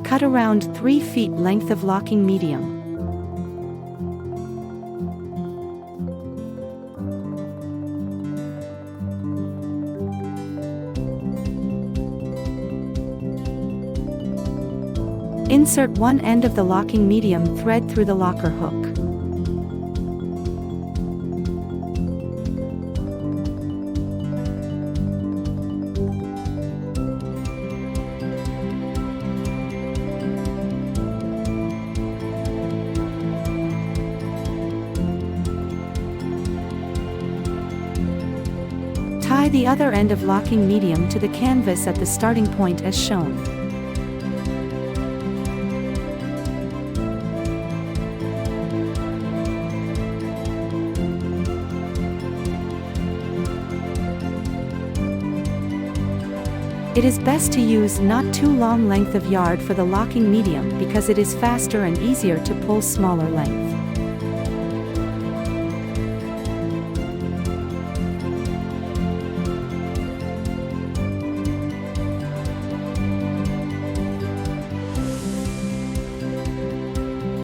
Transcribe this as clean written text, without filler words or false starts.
Cut around 3 feet length of locking medium. Insert one end of the locking medium thread through the locker hook. Tie the other end of locking medium to the canvas at the starting point as shown. It is best to use not too long length of yard for the locking medium because it is faster and easier to pull smaller length.